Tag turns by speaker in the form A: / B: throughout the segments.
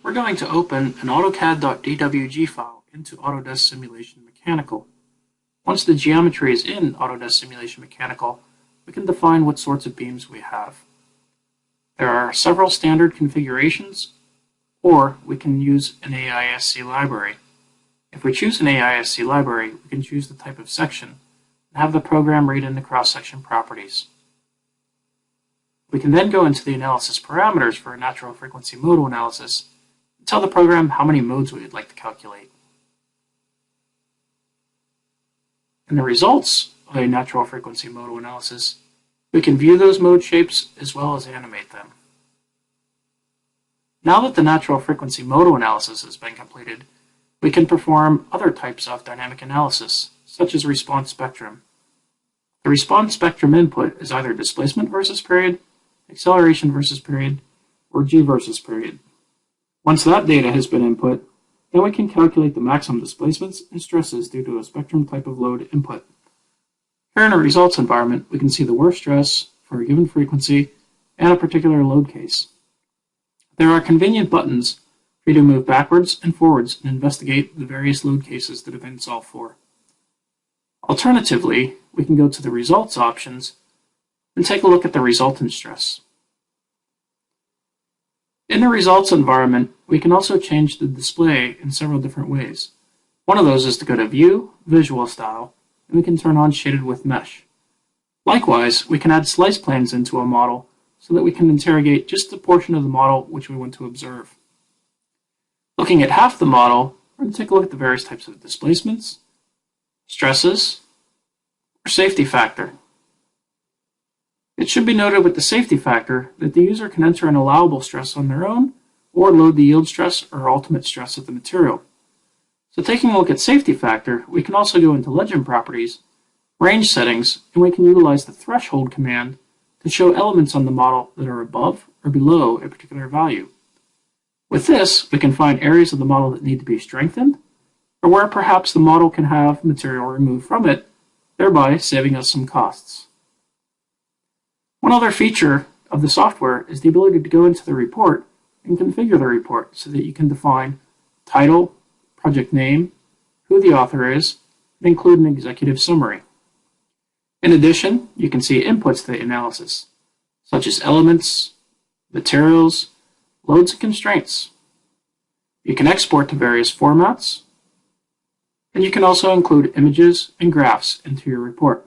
A: we're going to open an AutoCAD.dwg file into Autodesk Simulation Mechanical. Once the geometry is in Autodesk Simulation Mechanical, we can define what sorts of beams we have. There are several standard configurations, or we can use an AISC library. If we choose an AISC library, we can choose the type of section and have the program read in the cross-section properties. We can then go into the analysis parameters for a natural frequency modal analysis and tell the program how many modes we would like to calculate. In the results of a natural frequency modal analysis, we can view those mode shapes as well as animate them. Now that the natural frequency modal analysis has been completed, we can perform other types of dynamic analysis, such as response spectrum. The response spectrum input is either displacement versus period, acceleration versus period, or G versus period. Once that data has been input, then we can calculate the maximum displacements and stresses due to a spectrum type of load input. Here in a results environment, we can see the worst stress for a given frequency and a particular load case. There are convenient buttons for you to move backwards and forwards and investigate the various load cases that have been solved for. Alternatively, we can go to the results options and take a look at the resultant stress. In the results environment, we can also change the display in several different ways. One of those is to go to View, Visual Style, and we can turn on Shaded with Mesh. Likewise, we can add slice planes into a model so that we can interrogate just the portion of the model which we want to observe. Looking at half the model, we're going to take a look at the various types of displacements, stresses, or safety factor. It should be noted with the safety factor that the user can enter an allowable stress on their own or load the yield stress or ultimate stress of the material. So taking a look at safety factor, we can also go into legend properties, range settings, and we can utilize the threshold command to show elements on the model that are above or below a particular value. With this, we can find areas of the model that need to be strengthened, or where perhaps the model can have material removed from it, thereby saving us some costs. One other feature of the software is the ability to go into the report and configure the report so that you can define title, project name, who the author is, and include an executive summary. In addition, you can see inputs to the analysis, such as elements, materials, loads, and constraints. You can export to various formats, and you can also include images and graphs into your report.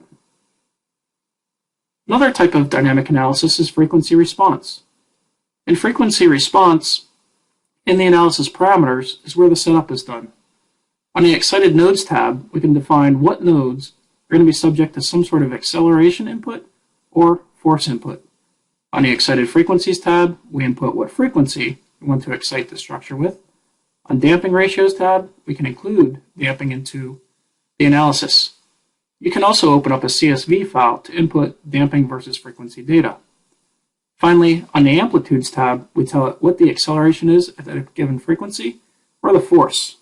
A: Another type of dynamic analysis is frequency response. In frequency response, in the analysis parameters is where the setup is done. On the Excited Nodes tab, we can define what nodes are going to be subject to some sort of acceleration input or force input. On the Excited Frequencies tab, we input what frequency we want to excite the structure with. On Damping Ratios tab, we can include damping into the analysis. You can also open up a CSV file to input damping versus frequency data. Finally, on the Amplitudes tab, we tell it what the acceleration is at a given frequency or the force.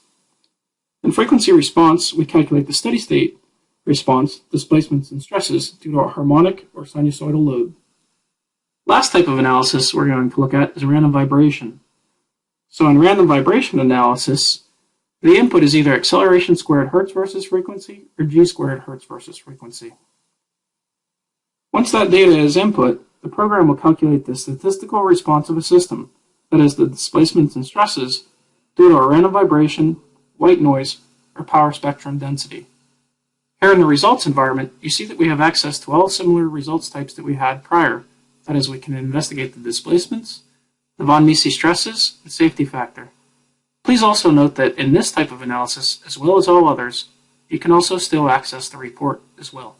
A: In frequency response, we calculate the steady state response, displacements, and stresses due to a harmonic or sinusoidal load. Last type of analysis we're going to look at is random vibration. So in random vibration analysis, the input is either acceleration squared hertz versus frequency or g squared hertz versus frequency. Once that data is input, the program will calculate the statistical response of a system, that is the displacements and stresses, due to a random vibration, white noise, or power spectrum density. Here in the results environment, you see that we have access to all similar results types that we had prior. That is, we can investigate the displacements, the von Mises stresses, and safety factor. Please also note that in this type of analysis, as well as all others, you can also still access the report as well.